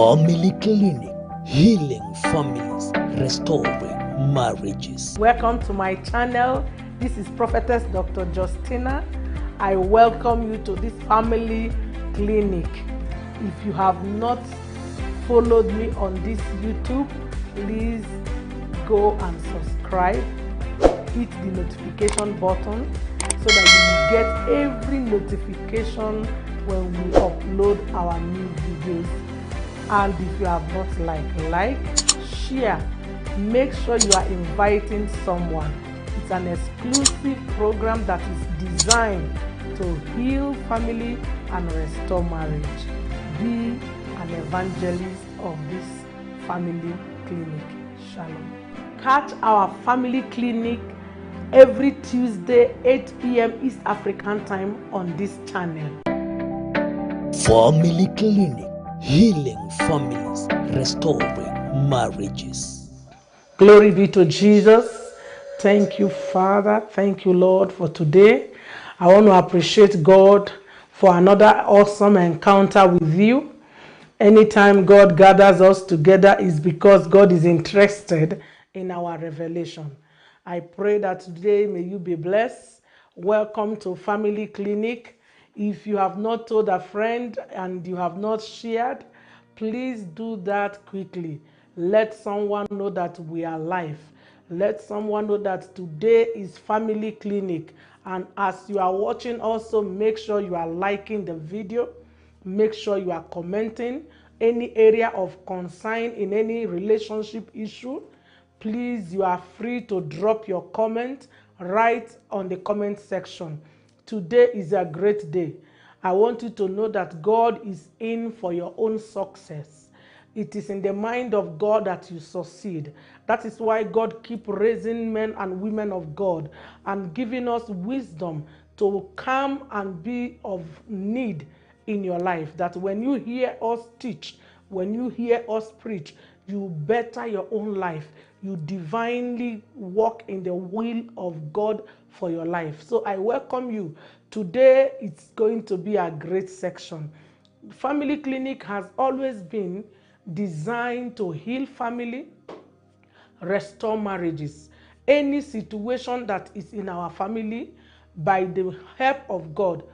Family Clinic, healing families, restoring marriages. Welcome to my channel. This is Prophetess Dr. Justina. I welcome you to this family clinic. If you have not followed me on this YouTube, please go and subscribe. Hit the notification button so that you will get every notification when we upload our new videos. And if you have not like, share. Make sure you are inviting someone. It's an exclusive program that is designed to heal family and restore marriage. Be an evangelist of this family clinic. Shalom. Catch our family clinic every Tuesday, 8 p.m. East African time on this channel. Family Clinic, healing families, restoring marriages. Glory be to Jesus. Thank you, Father. Thank you, Lord, for today. I want to appreciate God for another awesome encounter with you. Anytime God gathers us together is because God is interested in our revelation. I pray that today may you be blessed. Welcome to Family Clinic. If you have not told a friend and you have not shared, please do that quickly. Let someone know that we are live. Let someone know that today is Family Clinic. And as you are watching, also make sure you are liking the video. Make sure you are commenting any area of concern in any relationship issue. Please, you are free to drop your comment right on the comment section. Today is a great day. I want you to know that God is in for your own success. It is in the mind of God that you succeed. That is why God keeps raising men and women of God and giving us wisdom to come and be of need in your life. That when you hear us teach, when you hear us preach, you better your own life. You divinely walk in the will of God for your life. So I welcome you. Today it's going to be a great section. Family Clinic has always been designed to heal family, restore marriages. Any situation that is in our family, by the help of God,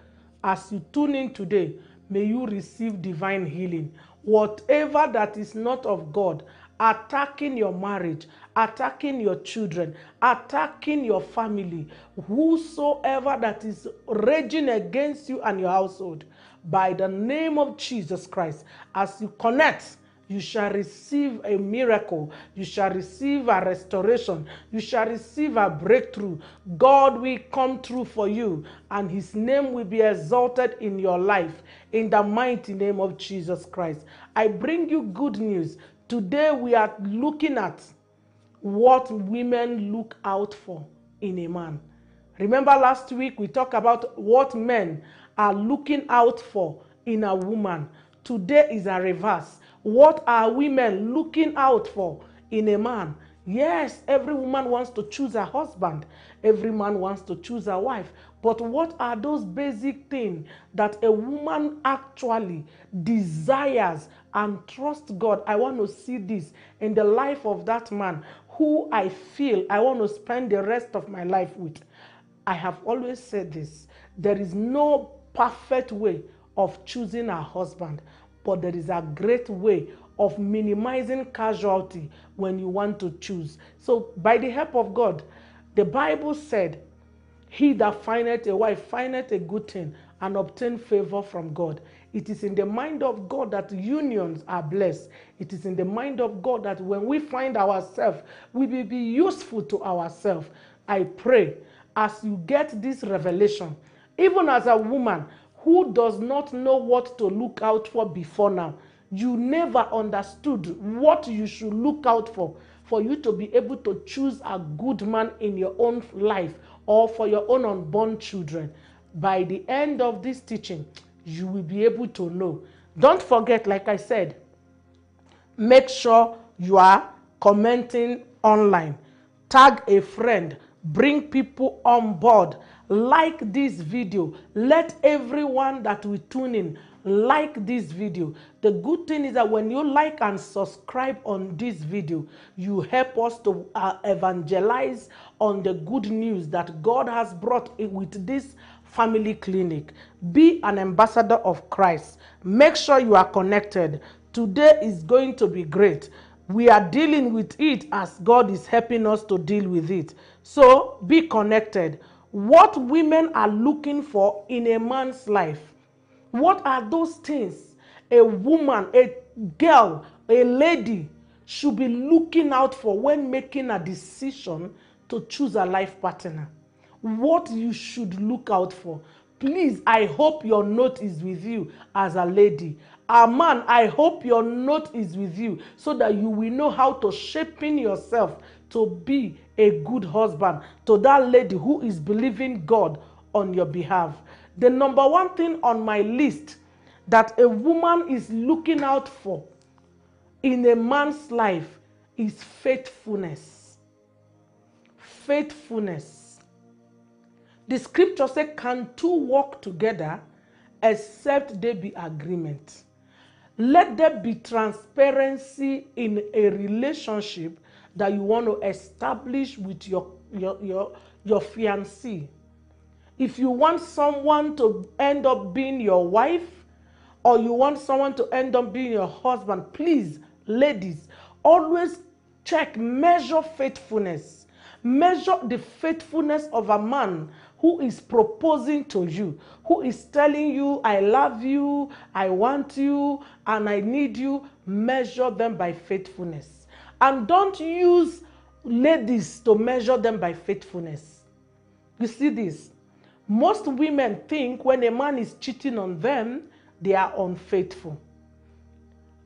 as you tune in today, may you receive divine healing. Whatever that is not of God, attacking your marriage, attacking your children, attacking your family, whosoever that is raging against you and your household, by the name of Jesus Christ, as you connect, you shall receive a miracle. You shall receive a restoration. You shall receive a breakthrough. God will come through for you, and his name will be exalted in your life in the mighty name of Jesus Christ. I bring you good news. Today we are looking at what women look out for in a man. Remember last week we talked about what men are looking out for in a woman. Today is a reverse. What are women looking out for in a man? Yes, every woman wants to choose a husband. Every man wants to choose a wife. But what are those basic things that a woman actually desires and trusts God? I want to see this in the life of that man who I feel I want to spend the rest of my life with. I have always said this. There is no perfect way of choosing a husband, but there is a great way of minimizing casualty when you want to choose. So by the help of God, the Bible said, he that findeth a wife findeth a good thing and obtain favor from God. It is in the mind of God that unions are blessed. It is in the mind of God that when we find ourselves, we will be useful to ourselves. I pray as you get this revelation, even as a woman who does not know what to look out for before now, you never understood what you should look out for you to be able to choose a good man in your own life or for your own unborn children. By the end of this teaching, you will be able to know. Don't forget, like I said, make sure you are commenting online. Tag a friend. Bring people on board. Like this video. Let everyone that will tune in like this video. The good thing is that when you like and subscribe on this video, you help us to evangelize on the good news that God has brought with this family clinic. Be an ambassador of Christ. Make sure you are connected. Today is going to be great. We are dealing with it as God is helping us to deal with it. So be connected. What women are looking for in a man's life. What are those things a woman, a girl, a lady should be looking out for when making a decision to choose a life partner? What you should look out for. Please, I hope your note is with you as a lady. A man, I hope your note is with you so that you will know how to shaping yourself to be a good husband to that lady who is believing God on your behalf. The number one thing on my list that a woman is looking out for in a man's life is faithfulness. Faithfulness. The scripture says, can two walk together except there be agreement? Let there be transparency in a relationship that you want to establish with your fiancé. If you want someone to end up being your wife, or you want someone to end up being your husband, please, ladies, always check, measure faithfulness. Measure the faithfulness of a man who is proposing to you, who is telling you, I love you, I want you, and I need you. Measure them by faithfulness. And don't use ladies to measure them by faithfulness. You see this? Most women think when a man is cheating on them, they are unfaithful.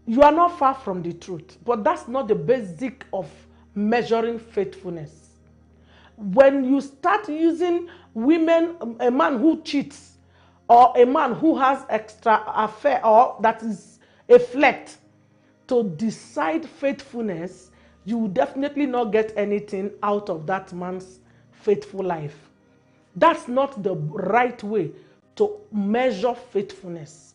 You are not far from the truth, but that's not the basic of measuring faithfulness. When you start using women, a man who cheats, or a man who has extra affair, or that is a flirt, to decide faithfulness, you will definitely not get anything out of that man's faithful life. That's not the right way to measure faithfulness.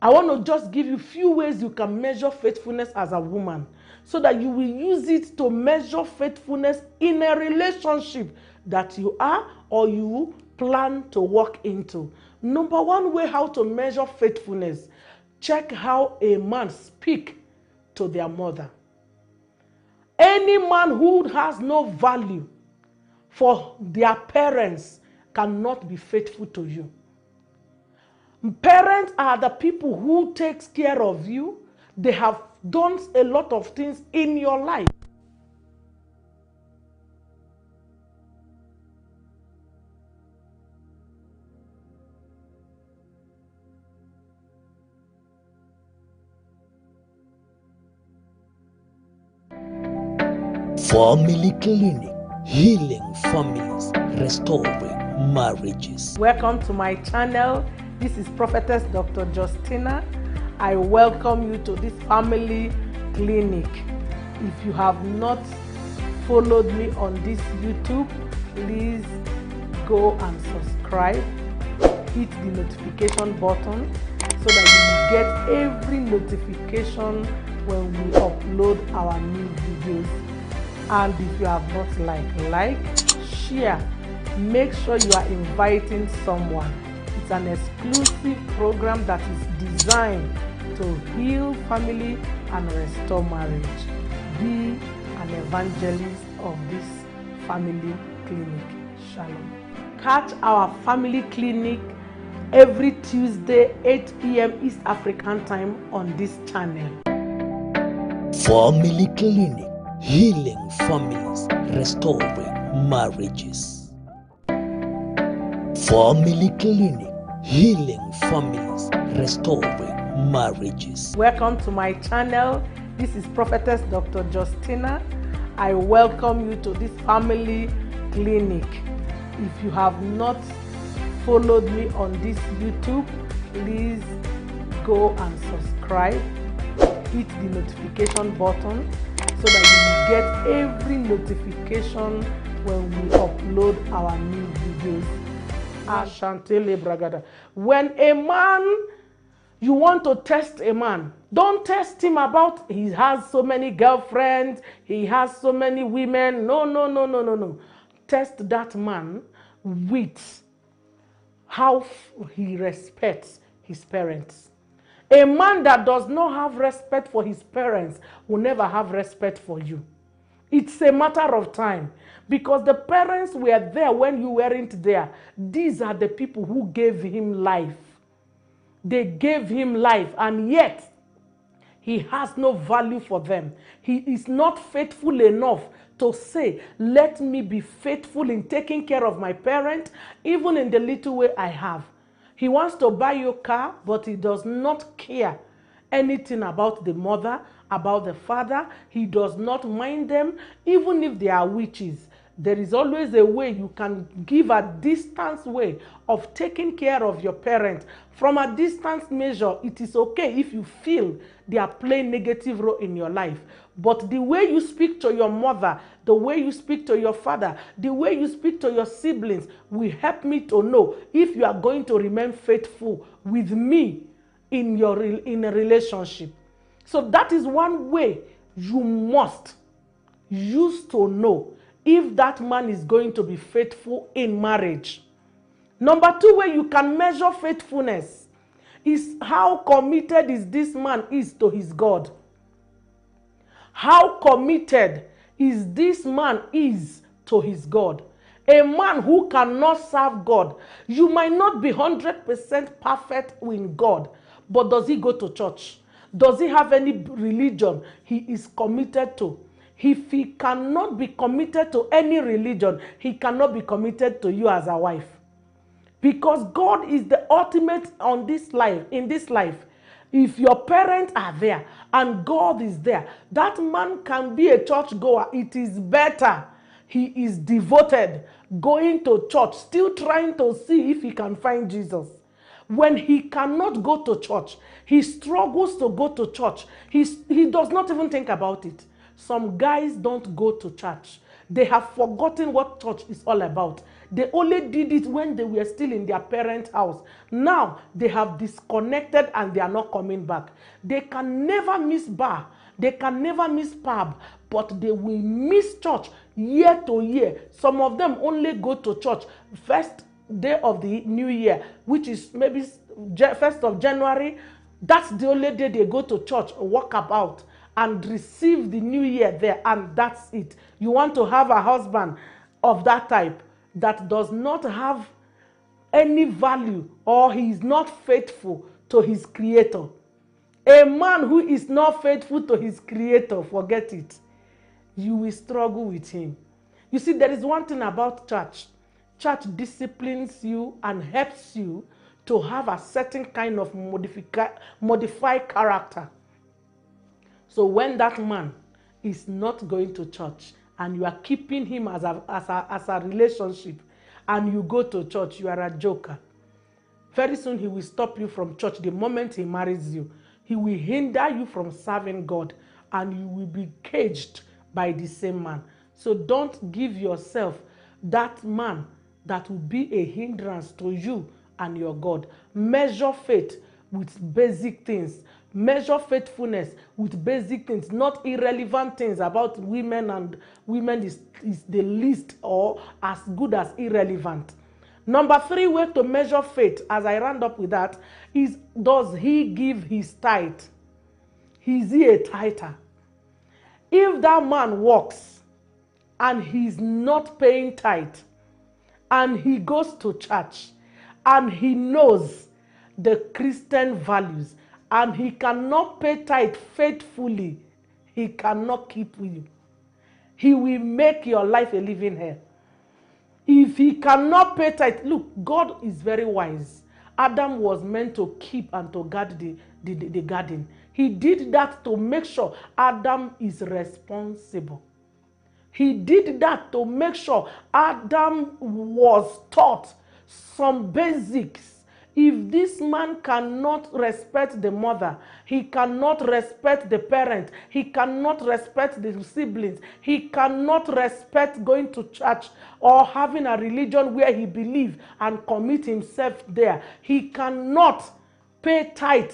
I want to just give you a few ways you can measure faithfulness as a woman, so that you will use it to measure faithfulness in a relationship that you are or you plan to walk into. Number one way how to measure faithfulness, check how a man speaks to their mother. Any man who has no value for their parents cannot be faithful to you. Parents are the people who takes care of you. They have done a lot of things in your life. Family Clinic, healing families, restoring marriages. Welcome to my channel. This is Prophetess Dr. Justina. I welcome you to this family clinic. If you have not followed me on this YouTube, please go and subscribe. Hit the notification button so that you get every notification when we upload our new videos. And if you have not like, share. Make sure you are inviting someone. It's an exclusive program that is designed to heal family and restore marriage. Be an evangelist of this family clinic. Shalom. Catch our family clinic every Tuesday, 8 p.m. East African time on this channel. Family Clinic, healing families, restoring marriages. Family Clinic, healing families, restoring marriages. Welcome to my channel. This is Prophetess Dr. Justina. I welcome you to this family clinic. If you have not followed me on this YouTube, please go and subscribe. Hit the notification button so that you get every notification when we upload our new videos. Ashantele Bragada. When a man, You want to test a man. Don't test him about he has so many girlfriends, he has so many women. No, no, no, no, no, no. Test that man with how he respects his parents. A man that does not have respect for his parents will never have respect for you. It's a matter of time, because the parents were there when you weren't there. These are the people who gave him life. They gave him life, and yet he has no value for them. He is not faithful enough to say, let me be faithful in taking care of my parent, even in the little way I have. He wants to buy you a car, but he does not care anything about the mother, about the father. He does not mind them, even if they are witches. There is always a way you can give a distance way of taking care of your parent. From a distance measure, it is okay if you feel they are playing negative role in your life. But the way you speak to your mother, the way you speak to your father, the way you speak to your siblings will help me to know if you are going to remain faithful with me in a relationship. So that is one way you must use to know if that man is going to be faithful in marriage. Number two way you can measure faithfulness is how committed is this man is to his God. How committed is this man is to his God. A man who cannot serve God, you might not be 100% perfect in God, but does he go to church? Does he have any religion he is committed to? If he cannot be committed to any religion, he cannot be committed to you as a wife. Because God is the ultimate on this life, in this life. If your parents are there and God is there, that man can be a church goer. It is better. He is devoted, going to church, still trying to see if he can find Jesus. When he cannot go to church, he struggles to go to church. He does not even think about it. Some guys don't go to church. They have forgotten what church is all about. They only did it when they were still in their parents' house. Now they have disconnected and they are not coming back. They can never miss bar. They can never miss pub, but they will miss church year to year. Some of them only go to church first day of the new year, which is maybe 1st of January. That's the only day they go to church, walk about, and receive the new year there, and that's it. You want to have a husband of that type that does not have any value, or he is not faithful to his creator. A man who is not faithful to his creator, forget it. You will struggle with him. You see, there is one thing about church. Church disciplines you and helps you to have a certain kind of modified character. So when that man is not going to church and you are keeping him as a relationship, and you go to church, you are a joker. Very soon he will stop you from church. The moment he marries you, he will hinder you from serving God, and you will be caged by the same man. So don't give yourself that man that will be a hindrance to you and your God. Measure faith with basic things. Measure faithfulness with basic things, not irrelevant things about women, and women is the least or as good as irrelevant. Number three way to measure faith, as I round up with that, is does he give his tithe? Is he a tither? If that man works and he's not paying tithe, and he goes to church, and he knows the Christian values, and he cannot pay tithe faithfully, he cannot keep with you. He will make your life a living hell. If he cannot pay tithe, look, God is very wise. Adam was meant to keep and to guard the garden. He did that to make sure Adam is responsible. He did that to make sure Adam was taught some basics. If this man cannot respect the mother, he cannot respect the parent, he cannot respect the siblings, he cannot respect going to church or having a religion where he believes and commit himself there, he cannot pay tithe,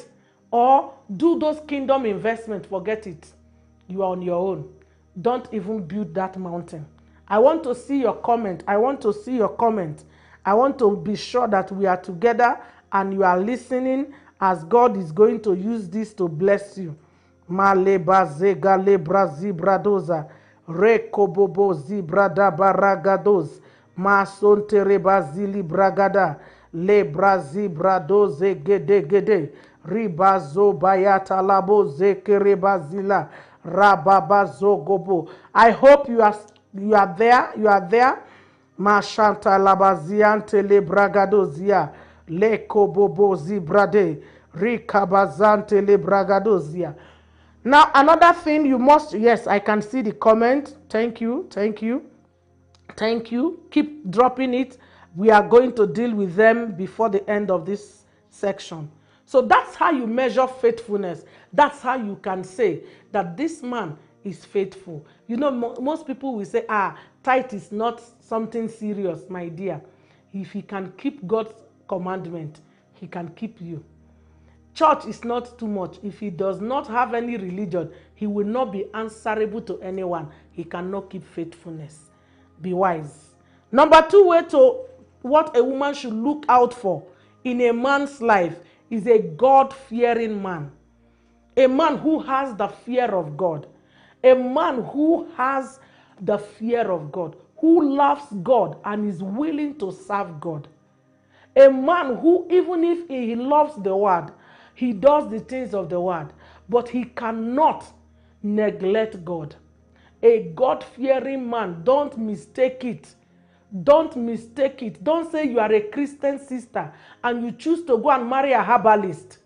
or do those kingdom investments, forget it. You are on your own. Don't even build that mountain. I want to see your comment. I want to see your comment. I want to be sure that we are together and you are listening, as God is going to use this to bless you. Maleba zega lebra zibradoza rekobobo zibrada baragados masonte reba zili bragada lebra zibradoze gede gede ribazo bayata labo zekereba zila rababa zogobo. I hope you are there. You are there. Mashanta labaziante le bragadozia le kobobo zibrade rikabazante le bragadozia. Now another thing you must, yes, I can see the comment. Thank you, thank you, thank you. Keep dropping it. We are going to deal with them before the end of this section. So that's how you measure faithfulness. That's how you can say that this man is faithful. You know, most people will say, tithe is not something serious, my dear. If he can keep God's commandment, he can keep you. Church is not too much. If he does not have any religion, he will not be answerable to anyone. He cannot keep faithfulness. Be wise. Number two way to what a woman should look out for in a man's life is a God-fearing man. A man who has the fear of God. A man who has the fear of God, who loves God and is willing to serve God. A man who, even if he loves the word, he does the things of the word, but he cannot neglect God. A God-fearing man, don't mistake it. Don't mistake it. Don't say you are a Christian sister and you choose to go and marry a herbalist.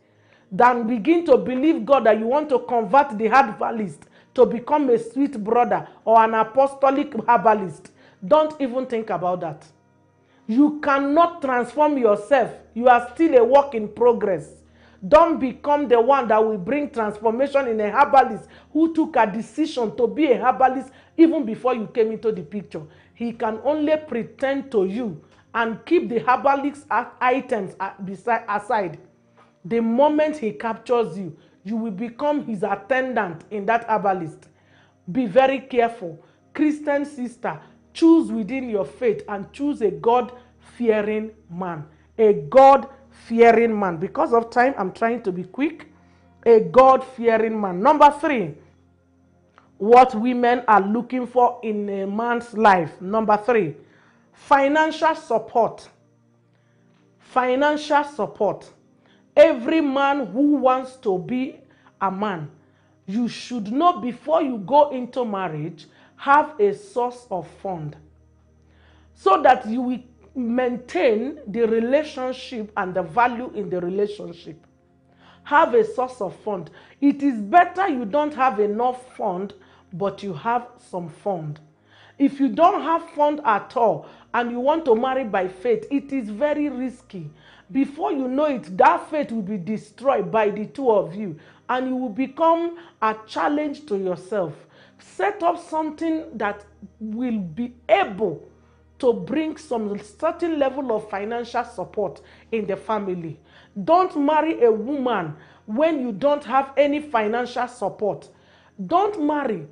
Then begin to believe God that you want to convert the herbalist to become a sweet brother or an apostolic herbalist. Don't even think about that. You cannot transform yourself. You are still a work in progress. Don't become the one that will bring transformation in a herbalist who took a decision to be a herbalist even before you came into the picture. He can only pretend to you and keep the herbalist items aside. The moment he captures you, you will become his attendant in that herbalist. Be very careful. Christian sister, choose within your faith and choose a God-fearing man. A God-fearing man. Because of time, I'm trying to be quick. A God-fearing man. Number three, what women are looking for in a man's life. Number three, financial support. Financial support. Every man who wants to be a man, you should know before you go into marriage, have a source of fund so that you will maintain the relationship and the value in the relationship. Have a source of fund. It is better you don't have enough fund, but you have some fund. If you don't have fund at all and you want to marry by faith, it is very risky. Before you know it, that faith will be destroyed by the two of you and you will become a challenge to yourself. Set up something that will be able to bring some certain level of financial support in the family. Don't marry a woman when you don't have any financial support. Don't marry.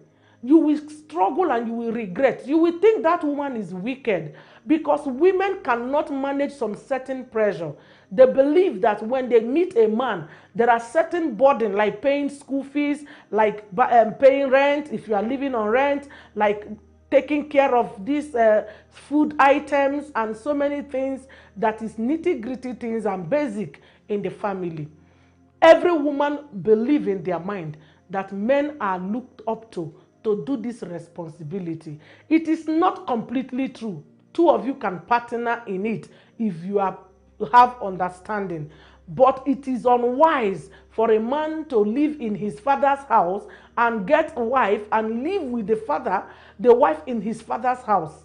You will struggle and you will regret. You will think that woman is wicked because women cannot manage some certain pressure. They believe that when they meet a man, there are certain burden like paying school fees, like paying rent if you are living on rent, like taking care of these food items and so many things that is nitty-gritty things and basic in the family. Every woman believes in their mind that men are looked up to do this responsibility. It is not completely true. Two of you can partner in it if you have understanding. But it is unwise for a man to live in his father's house and get a wife and live with the wife in his father's house.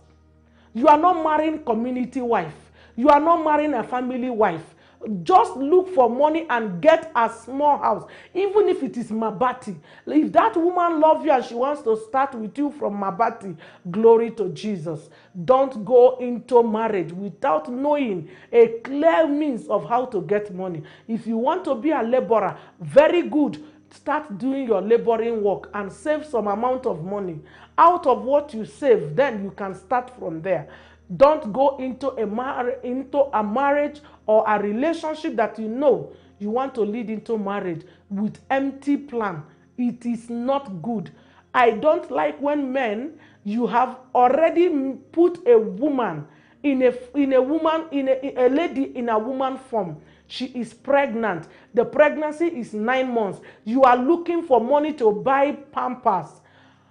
You are not marrying community wife. You are not marrying a family wife. Just look for money and get a small house, even if it is Mabati. If that woman loves you and she wants to start with you from Mabati, glory to Jesus. Don't go into marriage without knowing a clear means of how to get money. If you want to be a laborer, very good. Start doing your laboring work and save some amount of money. Out of what you save, then you can start from there. Don't go into a marriage or a relationship that you know you want to lead into marriage with empty plan. It is not good. I don't like when men, you have already put a woman in a lady in a woman form. She is pregnant. The pregnancy is 9 months. You are looking for money to buy Pampers.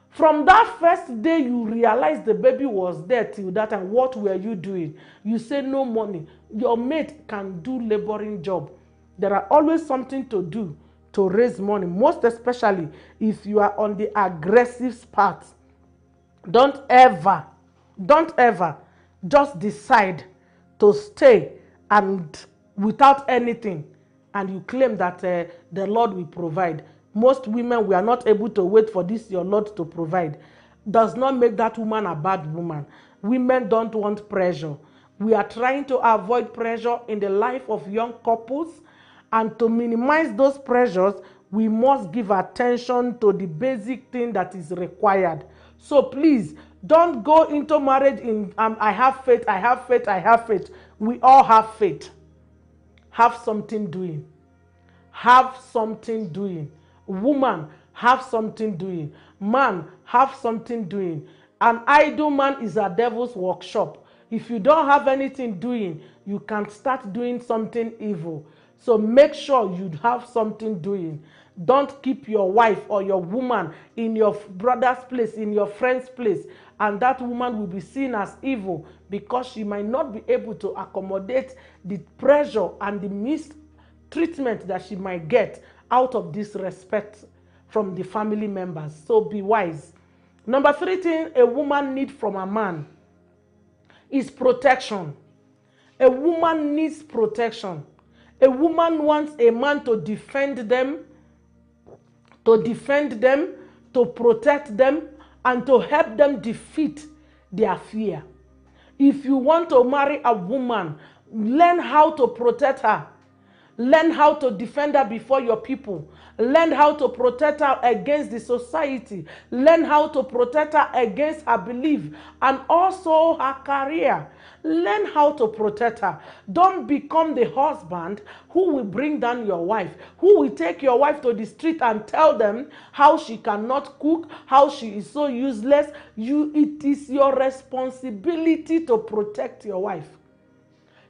From that first day you realize the baby was there till that time. What were you doing? You say no money. Your mate can do laboring job. There are always something to do to raise money, most especially if you are on the aggressive path. Don't ever just decide to stay and without anything and you claim that the Lord will provide. Most women, we are not able to wait for this your Lord to provide. Does not make that woman a bad woman. Women don't want pressure. We are trying to avoid pressure in the life of young couples, and to minimize those pressures, we must give attention to the basic thing that is required. So please, don't go into marriage in I have faith, I have faith, I have faith. We all have faith. Have something doing. Have something doing. Woman, have something doing. Man, have something doing. An idle man is a devil's workshop. If you don't have anything doing, you can start doing something evil. So make sure you have something doing. Don't keep your wife or your woman in your brother's place, in your friend's place, and that woman will be seen as evil because she might not be able to accommodate the pressure and the mistreatment that she might get out of disrespect from the family members. So be wise. Number 3 thing a woman needs from a man is protection. A woman needs protection. A woman wants a man to defend them, to protect them, and to help them defeat their fear. If you want to marry a woman, learn how to protect her. Learn how to defend her before your people. Learn how to protect her against the society. Learn how to protect her against her belief and also her career. Learn how to protect her. Don't become the husband who will bring down your wife, who will take your wife to the street and tell them how she cannot cook, how she is so useless. It is your responsibility to protect your wife.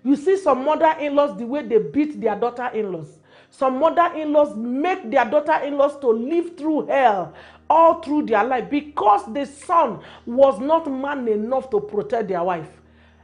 You see some mother-in-laws, the way they beat their daughter-in-laws. Some mother-in-laws make their daughter-in-laws to live through hell all through their life because the son was not man enough to protect their wife.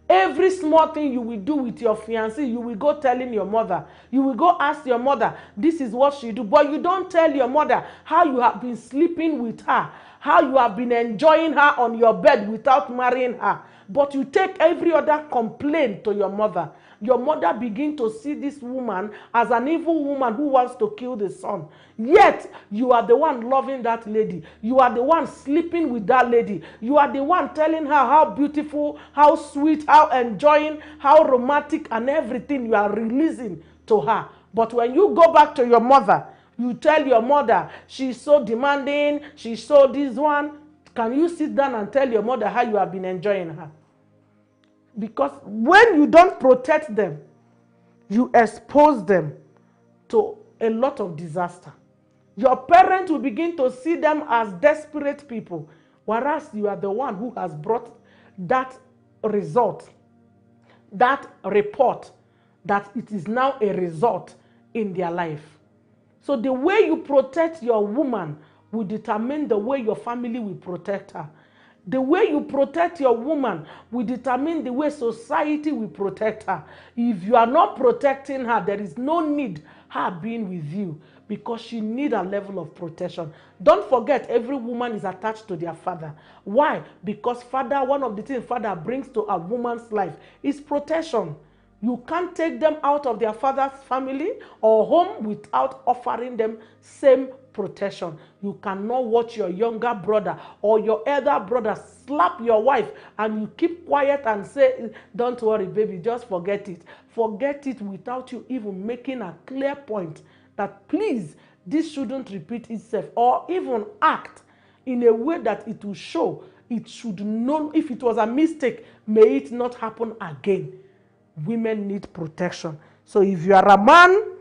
Every small thing you will do with your fiancé, you will go telling your mother. You will go ask your mother, this is what she do. But you don't tell your mother how you have been sleeping with her, how you have been enjoying her on your bed without marrying her. But you take every other complaint to your mother. Your mother begins to see this woman as an evil woman who wants to kill the son. Yet, you are the one loving that lady. You are the one sleeping with that lady. You are the one telling her how beautiful, how sweet, how enjoying, how romantic and everything you are releasing to her. But when you go back to your mother, you tell your mother, she's so demanding, she's so this one. Can you sit down and tell your mother how you have been enjoying her? Because when you don't protect them, you expose them to a lot of disaster. Your parents will begin to see them as desperate people, whereas you are the one who has brought that result, that report, that it is now a result in their life. So the way you protect your woman will determine the way your family will protect her. The way you protect your woman will determine the way society will protect her. If you are not protecting her, there is no need her being with you because she needs a level of protection. Don't forget, every woman is attached to their father. Why? Because father, one of the things father brings to a woman's life is protection. You can't take them out of their father's family or home without offering them same protection. You cannot watch your younger brother or your elder brother slap your wife and you keep quiet and say, don't worry, baby, just forget it. Forget it without you even making a clear point that please, this shouldn't repeat itself, or even act in a way that it will show it should know. If it was a mistake, may it not happen again. Women need protection. So if you are a man,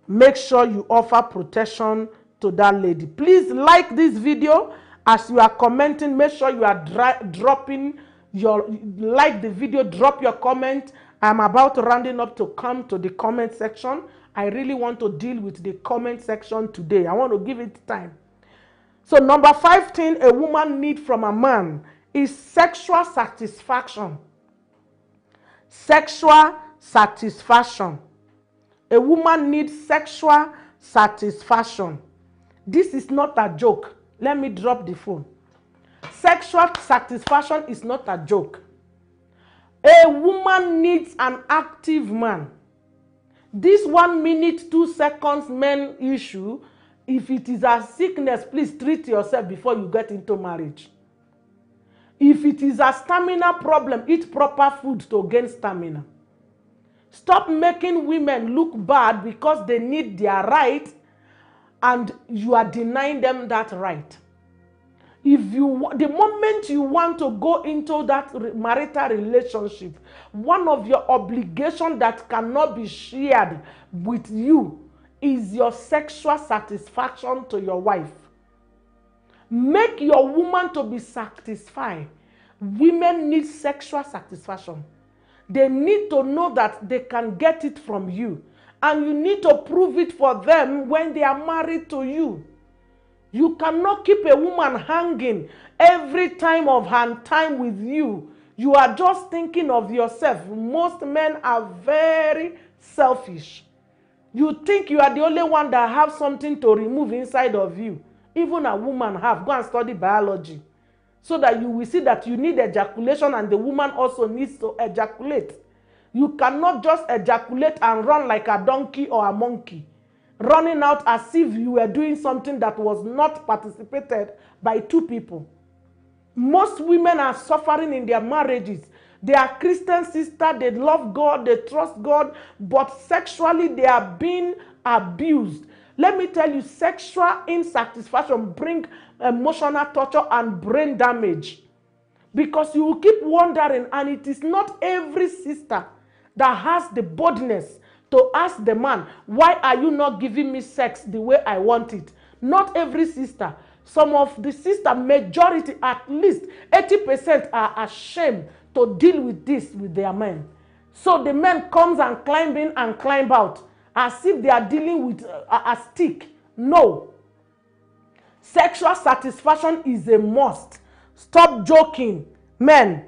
make sure you offer protection to that lady. Please like this video. As you are commenting, make sure you are dropping your, like the video, drop your comment. I'm about rounding up to come to the comment section. I really want to deal with the comment section today. I want to give it time. So number 5 thing a woman needs from a man is sexual satisfaction. Sexual satisfaction. A woman needs sexual satisfaction. This is not a joke. Let me drop the phone. Sexual satisfaction is not a joke. A woman needs an active man. This 1 minute, 2 seconds men issue, if it is a sickness, please treat yourself before you get into marriage. If it is a stamina problem, eat proper food to gain stamina. Stop making women look bad because they need their right and you are denying them that right. If you, the moment you want to go into that marital relationship, one of your obligations that cannot be shared with you is your sexual satisfaction to your wife. Make your woman to be satisfied. Women need sexual satisfaction. They need to know that they can get it from you. And you need to prove it for them when they are married to you. You cannot keep a woman hanging every time of her time with you. You are just thinking of yourself. Most men are very selfish. You think you are the only one that have something to remove inside of you. Even a woman have. Go and study biology. So that you will see that you need ejaculation and the woman also needs to ejaculate. You cannot just ejaculate and run like a donkey or a monkey, running out as if you were doing something that was not participated by 2 people. Most women are suffering in their marriages. They are Christian sisters, they love God, they trust God, but sexually they are being abused. Let me tell you, sexual insatisfaction brings emotional torture and brain damage. Because you will keep wondering, and it is not every sister that has the boldness to ask the man, why are you not giving me sex the way I want it? Not every sister. Some of the sister, majority, at least 80% are ashamed to deal with this with their men. So the men comes and climb in and climb out as if they are dealing with a stick. No. Sexual satisfaction is a must. Stop joking. Men,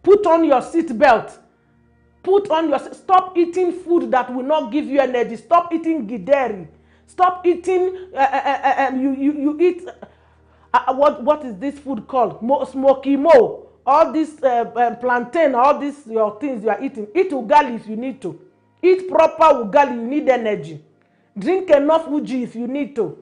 put on your seat belt. Stop eating food that will not give you energy. Stop eating gideri. Stop eating, you eat, what is this food called? Smoky mo. All this plantain, all these your things you are eating. Eat ugali if you need to. Eat proper ugali, you need energy. Drink enough uji if you need to.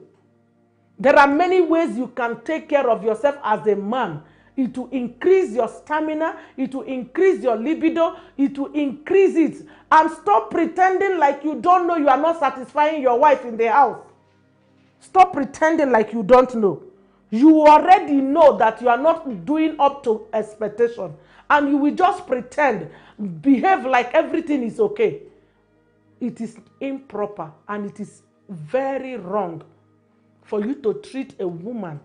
There are many ways you can take care of yourself as a man. It will increase your stamina. It will increase your libido. It will increase it. And stop pretending like you don't know you are not satisfying your wife in the house. Stop pretending like you don't know. You already know that you are not doing up to expectation. And you will just pretend, behave like everything is okay. It is improper and it is very wrong for you to treat a woman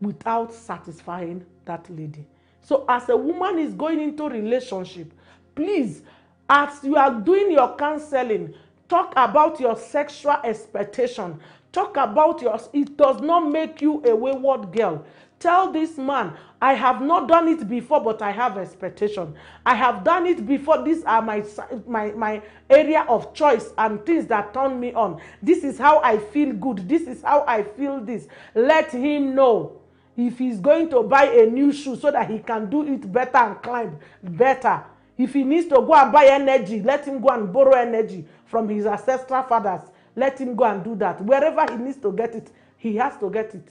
without satisfying that lady. So as a woman is going into relationship, please, as you are doing your counseling, talk about your sexual expectation. Talk about it does not make you a wayward girl. Tell this man, I have not done it before, but I have expectation. I have done it before. These are my area of choice and things that turn me on. This is how I feel good. This is how I feel this. Let him know. If he's going to buy a new shoe so that he can do it better and climb better, If he needs to go and buy energy, let him go and borrow energy from his ancestral fathers. Let him go and do that. Wherever he needs to get it, he has to get it.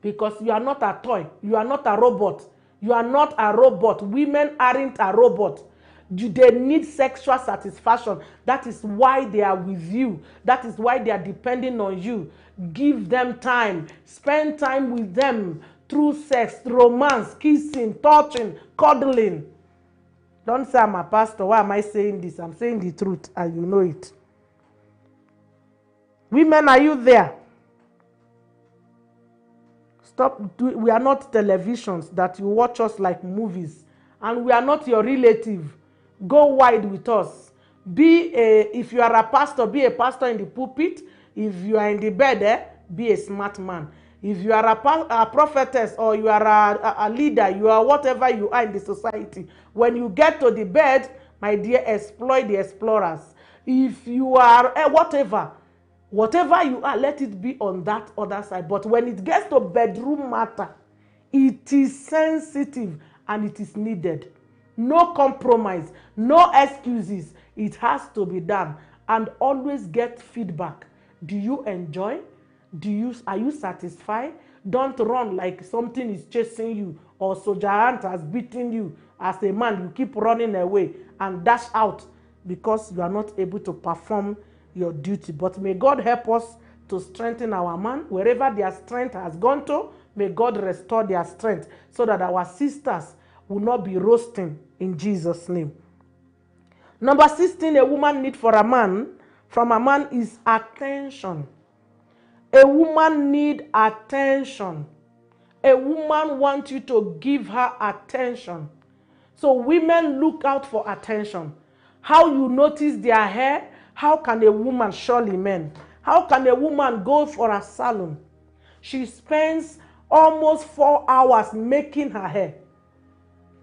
Because you are not a toy. You are not a robot. You are not a robot. Women aren't a robot. They need sexual satisfaction. That is why they are with you. That is why they are depending on you. Give them time. Spend time with them through sex, romance, kissing, touching, cuddling. Don't say I'm a pastor. Why am I saying this? I'm saying the truth and you know it. Women, are you there? Stop. We are not televisions that you watch us like movies. And we are not your relative. Go wide with us. If you are a pastor, be a pastor in the pulpit. If you are in the bed, be a smart man. If you are a prophetess or you are a leader, you are whatever you are in the society. When you get to the bed, my dear, exploit the explorers. If you are whatever you are, let it be on that other side. But when it gets to bedroom matter, it is sensitive and it is needed. No compromise, no excuses. It has to be done. And always get feedback. Do you enjoy? Are you satisfied? Don't run like something is chasing you or soldier ant has beaten you. As a man, you keep running away and dash out because you are not able to perform your duty. But may God help us to strengthen our man wherever their strength has gone to. May God restore their strength so that our sisters will not be roasting in Jesus' name. Number 16, a woman need for a man, from a man, is attention. A woman need attention. A woman wants you to give her attention. So women look out for attention. How you notice their hair? How can a woman, surely men, how can a woman go for a salon? She spends almost 4 hours making her hair.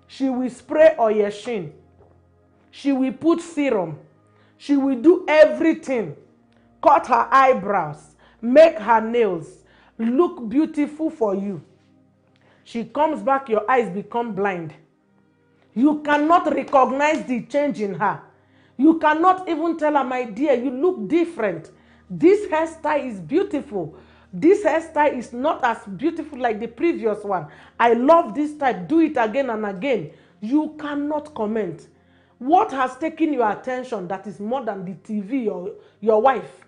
She will spray oyeshin. She will put serum. She will do everything. Cut her eyebrows. Make her nails. Look beautiful for you. She comes back, your eyes become blind. You cannot recognize the change in her. You cannot even tell her, my dear, you look different. This hairstyle is beautiful. This hairstyle is not as beautiful like the previous one. I love this type. Do it again and again. You cannot comment. What has taken your attention that is more than the TV or your wife?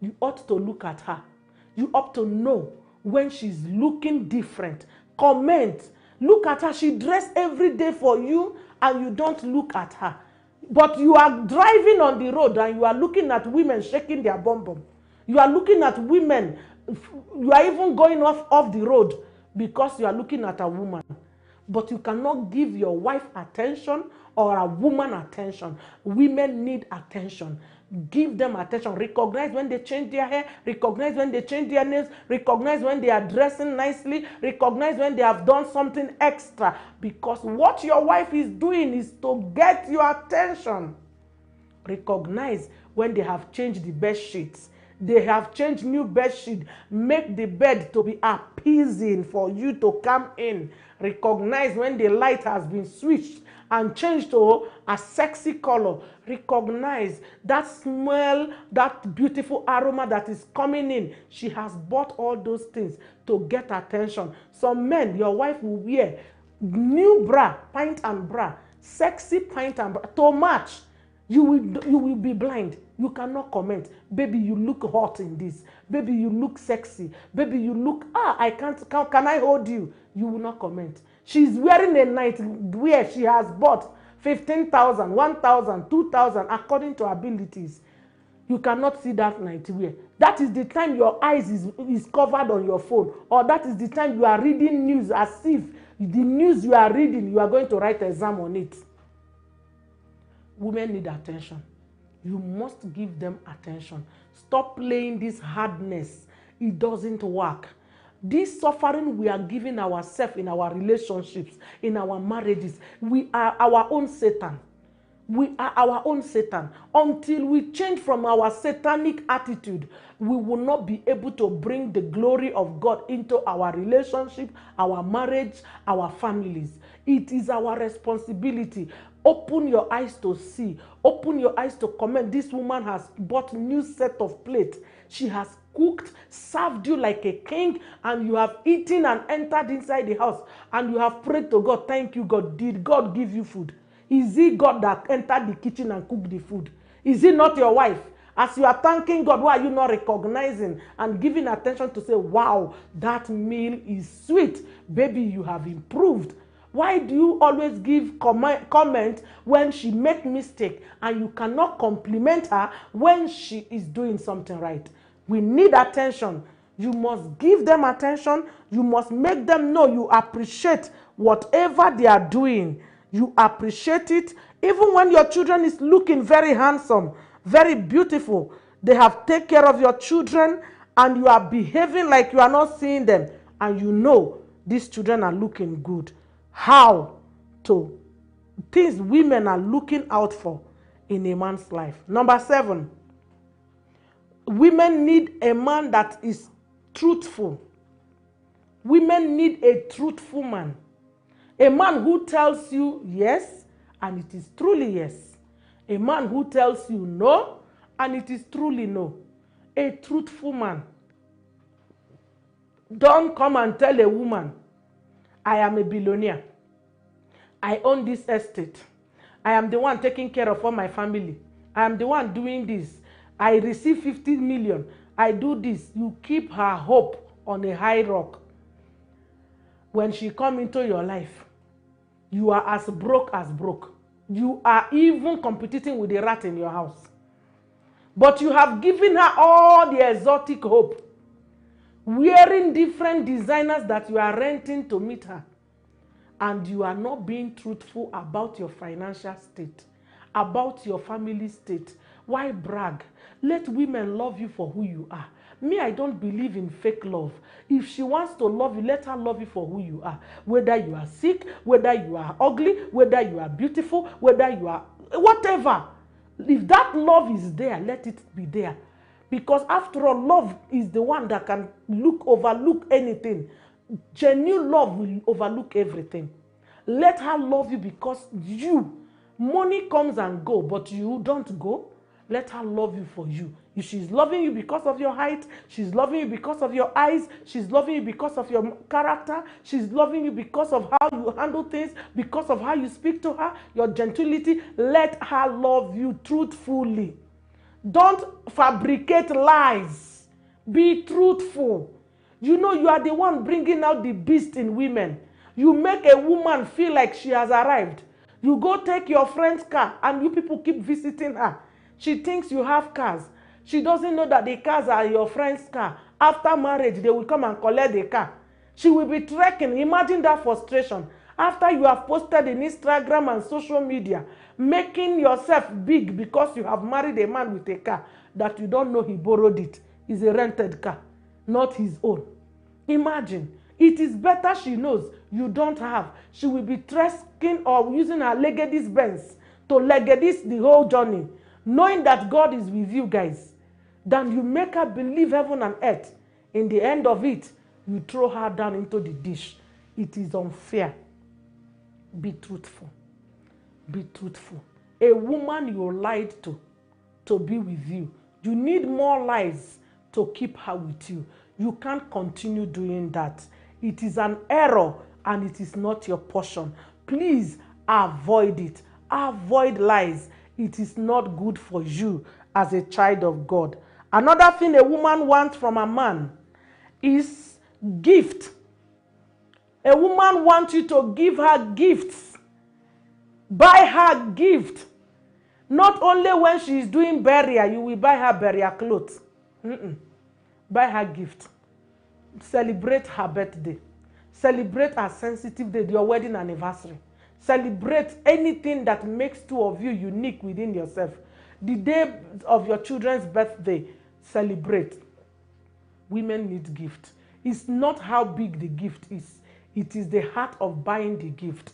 You ought to look at her. You ought to know when she's looking different. Comment. Look at her. She dressed every day for you and you don't look at her. But you are driving on the road and you are looking at women shaking their bum bum. You are looking at women. You are even going off the road because you are looking at a woman. But you cannot give your wife attention or a woman attention. Women need attention. Give them attention. Recognize when they change their hair. Recognize when they change their nails. Recognize when they are dressing nicely. Recognize when they have done something extra. Because what your wife is doing is to get your attention. Recognize when they have changed the bed sheets. They have changed new bed sheet. Make the bed to be appeasing for you to come in. Recognize when the light has been switched and changed to a sexy color. Recognize that smell, that beautiful aroma that is coming in. She has bought all those things to get attention. Some men, your wife will wear new bra, pint and bra, sexy pint and bra to match. You will be blind. You cannot comment. Baby, you look hot in this. Baby, you look sexy. Baby, you look, can I hold you? You will not comment. She's wearing a nightwear she has bought 15,000, 1,000, 2,000 according to abilities. You cannot see that nightwear. That is the time your eyes is covered on your phone, or that is the time you are reading news as if the news you are reading, you are going to write an exam on it. Women need attention. You must give them attention. Stop playing this hardness. It doesn't work. This suffering we are giving ourselves in our relationships, in our marriages, we are our own Satan. We are our own Satan. Until we change from our satanic attitude, we will not be able to bring the glory of God into our relationship, our marriage, our families. It is our responsibility. Open your eyes to see. Open your eyes to comment. This woman has bought new set of plates. She has cooked, served you like a king, and you have eaten and entered inside the house, and you have prayed to God. Thank you, God. Did God give you food? Is it God that entered the kitchen and cooked the food? Is it not your wife? As you are thanking God, why are you not recognizing and giving attention to say, wow, that meal is sweet. Baby, you have improved. Why do you always give comment when she make mistake and you cannot compliment her when she is doing something right? We need attention. You must give them attention. You must make them know you appreciate whatever they are doing. You appreciate it. Even when your children is looking very handsome, very beautiful, they have taken care of your children and you are behaving like you are not seeing them, and you know these children are looking good. How to things women are looking out for in a man's life. Number 7, women need a man that is truthful. Women need a truthful man. A man who tells you yes, and it is truly yes. A man who tells you no, and it is truly no. A truthful man. Don't come and tell a woman, I am a billionaire. I own this estate. I am the one taking care of all my family. I am the one doing this. I receive 50 million. I do this. You keep her hope on a high rock. When she come into your life, you are as broke as broke. You are even competing with the rat in your house. But you have given her all the exotic hope, wearing different designers that you are renting to meet her. And you are not being truthful about your financial state, about your family state. Why brag? Let women love you for who you are. Me, I don't believe in fake love. If she wants to love you, let her love you for who you are. Whether you are sick, whether you are ugly, whether you are beautiful, whether you are whatever. If that love is there, let it be there. Because after all, love is the one that can overlook anything. Genuine love will overlook everything. Let her love you because money comes and go, but you don't go. Let her love you for you. If she's loving you because of your height, she's loving you because of your eyes, she's loving you because of your character, she's loving you because of how you handle things, because of how you speak to her, your gentility, let her love you truthfully. Don't fabricate lies. Be truthful. You know you are the one bringing out the beast in women. You make a woman feel like she has arrived. You go take your friend's car and you people keep visiting her. She thinks you have cars. She doesn't know that the cars are your friend's car. After marriage, they will come and collect the car. She will be trekking. Imagine that frustration. After you have posted in Instagram and social media, making yourself big because you have married a man with a car that you don't know he borrowed it. It's a rented car, not his own. Imagine. It is better she knows you don't have. She will be trekking or using her Legacy Benz to Legacy the whole journey, knowing that God is with you guys. Then you make her believe heaven and earth. In the end of it, you throw her down into the dish. It is unfair. Be truthful. Be truthful. A woman you lied to be with you. You need more lies to keep her with you. You can't continue doing that. It is an error and it is not your portion. Please avoid it. Avoid lies. It is not good for you as a child of God. Another thing a woman wants from a man is gift. A woman wants you to give her gifts. Buy her gift. Not only when she is doing burial, you will buy her burial clothes. Buy her gift. Celebrate her birthday. Celebrate her sensitive day, your wedding anniversary. Celebrate anything that makes two of you unique within yourself. The day of your children's birthday, celebrate. Women need gift. It's not how big the gift is. It is the heart of buying the gift.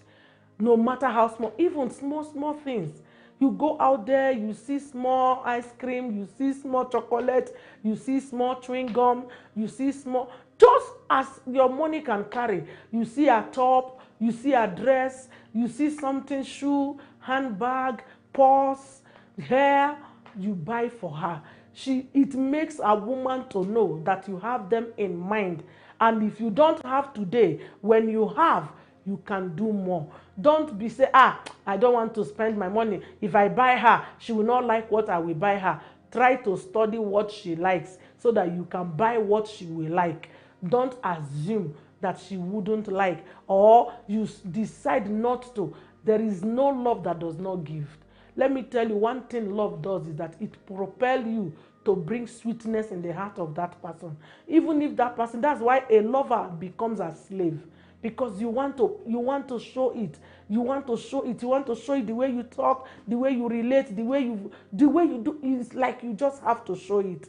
No matter how small, even small things. You go out there, you see small ice cream, you see small chocolate, you see small chewing gum, you see small, just as your money can carry. You see a top, you see a dress, you see something, shoe, handbag, purse, hair, you buy for her. It makes a woman to know that you have them in mind. And if you don't have today, when you have, you can do more. Don't be say, I don't want to spend my money. If I buy her, she will not like what I will buy her. Try to study what she likes so that you can buy what she will like. Don't assume that she wouldn't like, or you decide not to. There is no love that does not give. Let me tell you, one thing love does is that it propels you to bring sweetness in the heart of that person. Even if that person, that's why a lover becomes a slave. Because you want to show it. You want to show it. You want to show it the way you talk, the way you relate, the way you do. It's like you just have to show it.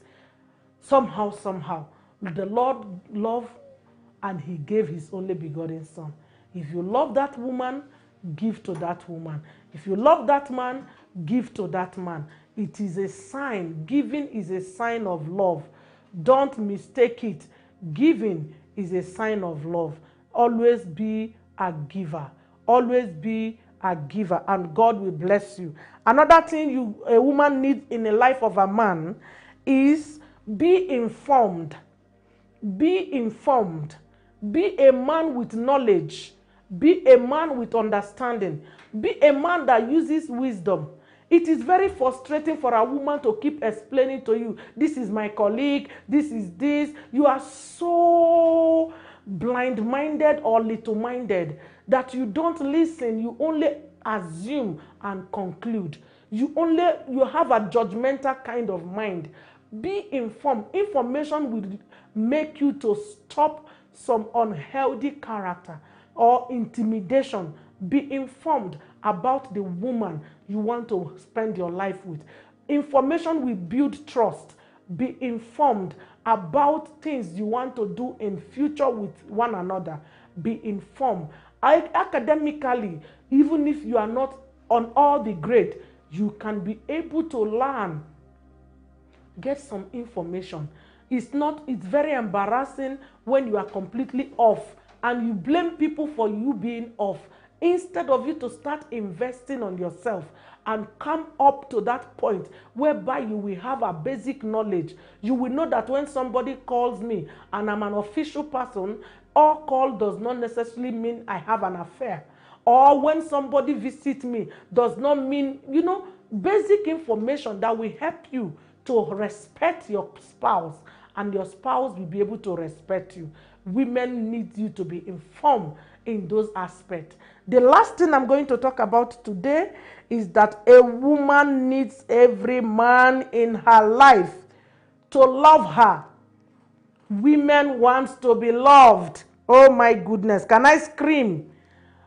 Somehow. The Lord loved and he gave his only begotten son. If you love that woman, give to that woman. If you love that man, give to that man. It is a sign. Giving is a sign of love. Don't mistake it. Giving is a sign of love. Always be a giver. Always be a giver, and God will bless you. Another thing a woman needs in the life of a man is be informed. Be informed. Be a man with knowledge. Be a man with understanding. Be a man that uses wisdom. It is very frustrating for a woman to keep explaining to you, this is my colleague, this is this. You are so blind-minded or little-minded that you don't listen. You only assume and conclude. You have a judgmental kind of mind. Be informed. Information will make you to stop some unhealthy character or intimidation. Be informed about the woman you want to spend your life with. Information will build trust. Be informed about things you want to do in future with one another. Be informed. Academically, even if you are not on all the grade, you can be able to learn. Get some information. It's very embarrassing when you are completely off and you blame people for you being off. Instead of you to start investing on yourself and come up to that point whereby you will have a basic knowledge. You will know that when somebody calls me and I'm an official person, all call does not necessarily mean I have an affair. Or when somebody visits me does not mean, basic information that will help you to respect your spouse, and your spouse will be able to respect you. Women need you to be informed in those aspects. The last thing I'm going to talk about today is that a woman needs every man in her life to love her. Women want to be loved. Oh my goodness, can I scream?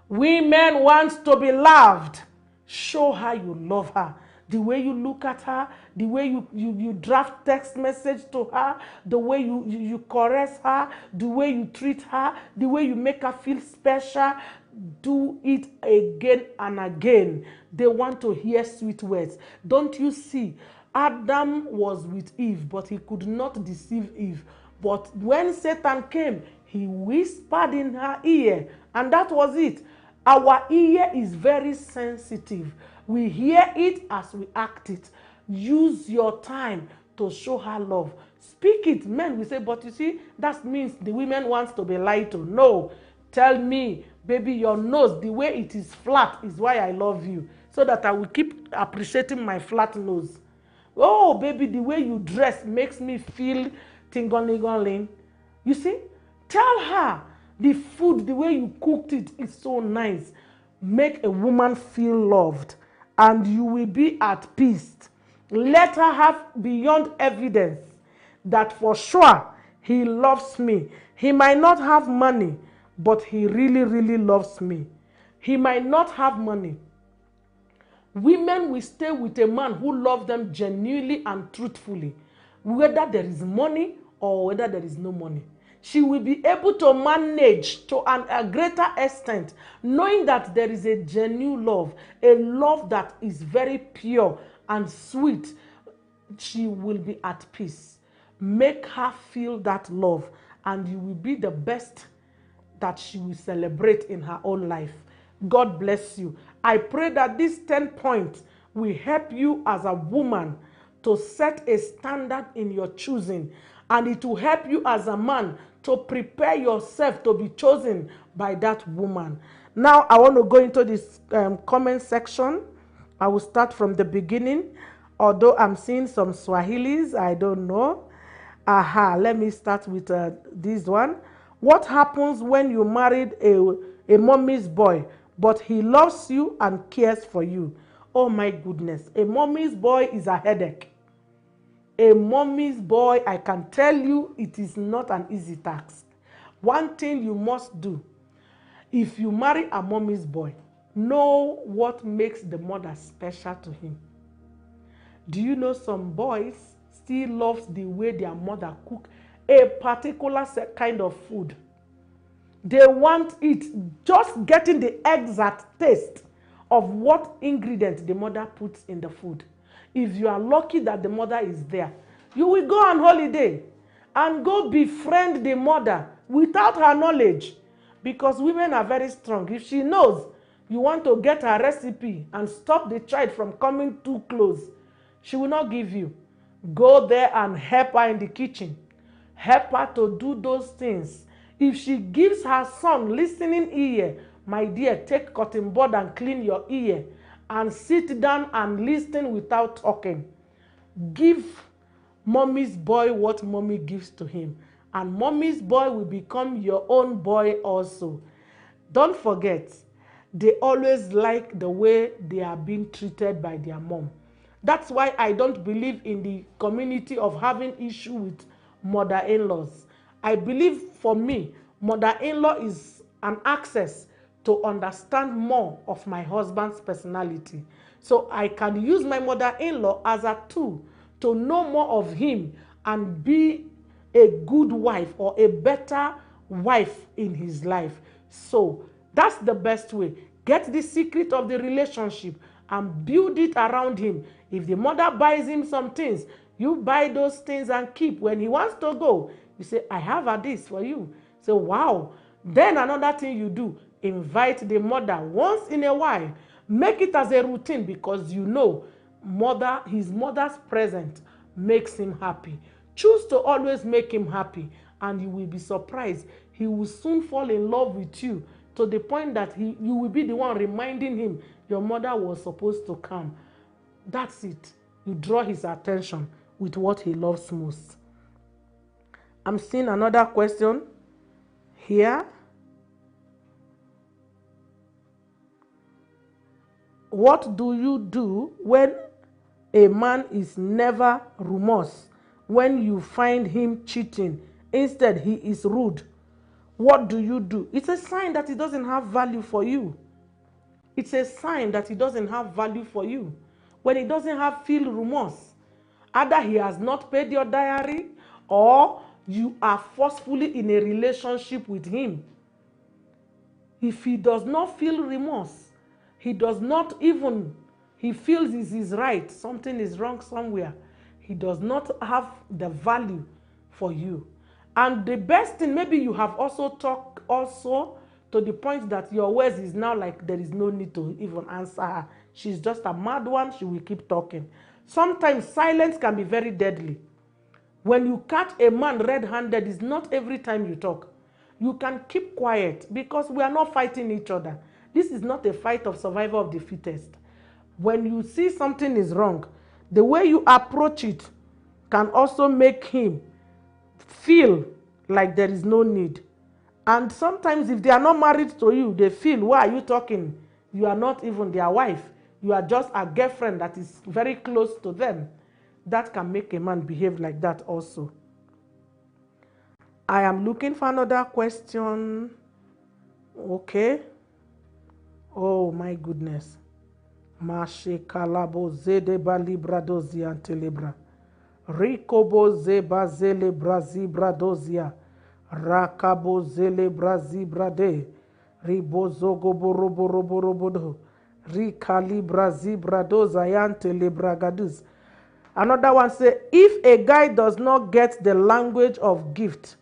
Women want to be loved. Show her you love her. The way you look at her, the way you draft text message to her, the way you caress her, the way you treat her, the way you make her feel special. Do it again and again. They want to hear sweet words. Don't you see? Adam was with Eve, but he could not deceive Eve. But when Satan came, he whispered in her ear, and that was it. Our ear is very sensitive. We hear it as we act it. Use your time to show her love. Speak it. Men will say, but you see, that means the women wants to be lied to. No. Tell me, baby, your nose, the way it is flat is why I love you. So that I will keep appreciating my flat nose. Oh, baby, the way you dress makes me feel tingling. You see? Tell her the food, the way you cooked it is so nice. Make a woman feel loved, and you will be at peace. Let her have beyond evidence that for sure he loves me. He might not have money, but he really, really loves me. He might not have money. Women will stay with a man who loves them genuinely and truthfully, whether there is money or whether there is no money. she will be able to manage to a greater extent, knowing that there is a genuine love, a love that is very pure and sweet. She will be at peace. Make her feel that love, and you will be the best that she will celebrate in her own life. God bless you. I pray that these 10 points will help you as a woman to set a standard in your choosing, and it will help you as a man to prepare yourself to be chosen by that woman. Now I want to go into this comment section. I will start from the beginning, although I'm seeing some Swahilis, I don't know. Let me start with this one. What happens when you married a mommy's boy, but he loves you and cares for you? Oh my goodness, a mommy's boy is a headache. A mommy's boy, I can tell you, it is not an easy task. One thing you must do, if you marry a mommy's boy, know what makes the mother special to him. Do you know some boys still loves the way their mother cook a particular kind of food? They want it, just getting the exact taste of what ingredient the mother puts in the food. If you are lucky that the mother is there, you will go on holiday and go befriend the mother without her knowledge, because women are very strong. If she knows you want to get her recipe and stop the child from coming too close, she will not give you. Go there and help her in the kitchen. Help her to do those things. If she gives her son listening ear, my dear, take cotton bud and clean your ear and sit down and listen without talking. Give mommy's boy what mommy gives to him, and mommy's boy will become your own boy also. Don't forget, they always like the way they are being treated by their mom. That's why I don't believe in the community of having issue with mother-in-laws. I believe, for me, mother-in-law is an access to understand more of my husband's personality. So I can use my mother-in-law as a tool to know more of him and be a good wife or a better wife in his life. So that's the best way. Get the secret of the relationship and build it around him. If the mother buys him some things, you buy those things and keep. When he wants to go, you say, I have this for you. So, wow. Then another thing you do, invite the mother once in a while. Make it as a routine, because you know his mother's presence makes him happy. Choose to always make him happy, and you will be surprised. He will soon fall in love with you, to the point that you will be the one reminding him your mother was supposed to come. That's it. You draw his attention with what he loves most. I'm seeing another question here. What do you do when a man is never remorse when you find him cheating? Instead, he is rude. What do you do? It's a sign that he doesn't have value for you. It's a sign that he doesn't have value for you. When he doesn't feel remorse, either he has not paid your diary, or you are forcefully in a relationship with him. If he does not feel remorse, he does not even, he feels this is right, something is wrong somewhere, he does not have the value for you. And the best thing, maybe you have also talked also to the point that your words is now like there is no need to even answer her. She's just a mad one, she will keep talking. Sometimes silence can be very deadly. When you catch a man red-handed, it's not every time you talk. You can keep quiet, because we are not fighting each other. This is not a fight of survival of the fittest. When you see something is wrong, the way you approach it can also make him feel like there is no need. And sometimes if they are not married to you, they feel, why are you talking? You are not even their wife. You are just a girlfriend that is very close to them. That can make a man behave like that also. I am looking for another question. Okay. Oh my goodness. Mashe kalabo zede balibra dozi antelebra. Rikobo zeba zele brazi bradozia. Rakabo zele brazi brade. Ribozogo borobo robo robodo. Rikali brazi brado zayante le bragadus. Another one say, if a guy does not get the language of gift,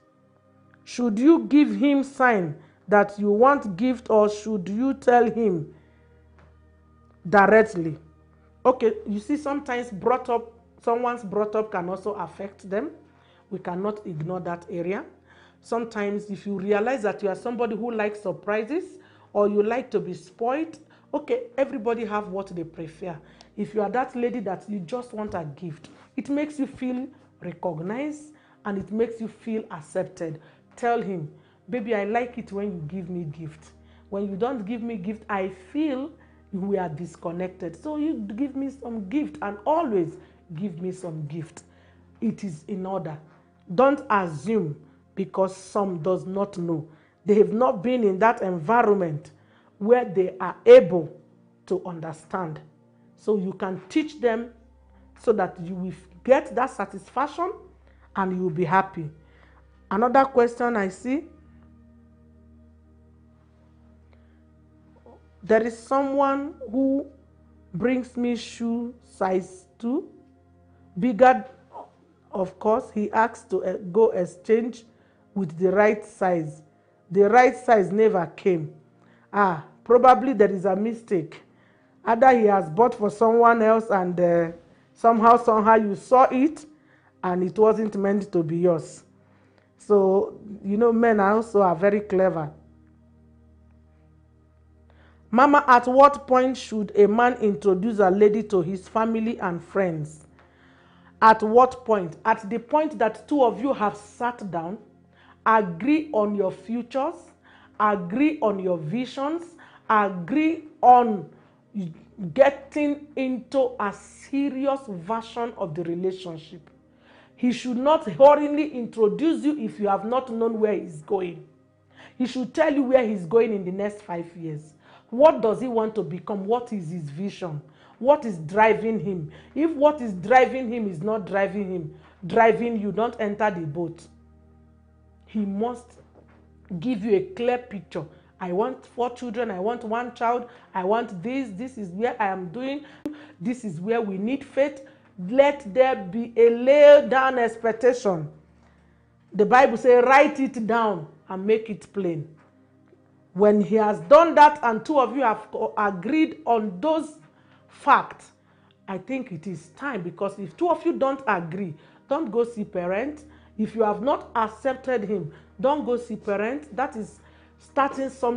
should you give him sign that you want gift, or should you tell him directly? Okay, you see, sometimes someone's brought up can also affect them. We cannot ignore that area. Sometimes if you realize that you are somebody who likes surprises or you like to be spoiled, okay, everybody have what they prefer. If you are that lady that you just want a gift, it makes you feel recognized and it makes you feel accepted. Tell him, baby, I like it when you give me gift. When you don't give me gift, I feel we are disconnected. So you give me some gift, and always give me some gift. It is in order. Don't assume, because some does not know. They have not been in that environment where they are able to understand. So you can teach them so that you will get that satisfaction and you will be happy. Another question I see, there is someone who brings me shoe size 2, bigger. Of course, he asks to go exchange with the right size. The right size never came. Probably there is a mistake. Either he has bought for someone else and somehow you saw it and it wasn't meant to be yours. So, men also are very clever. Mama, at what point should a man introduce a lady to his family and friends? At what point? At the point that two of you have sat down, agree on your futures, agree on your visions, agree on getting into a serious version of the relationship. He should not hurriedly introduce you if you have not known where he's going. He should tell you where he's going in the next 5 years. What does he want to become? What is his vision? What is driving him? If what is driving him is not driving you, don't enter the boat. He must give you a clear picture. I want 4 children, I want 1 child, I want this is where I am doing, this is where we need faith. Let there be a laid down expectation. The Bible says, write it down and make it plain. When he has done that and two of you have agreed on those facts, I think it is time, because if two of you don't agree, don't go see parents. If you have not accepted him, don't go see parents. That is starting some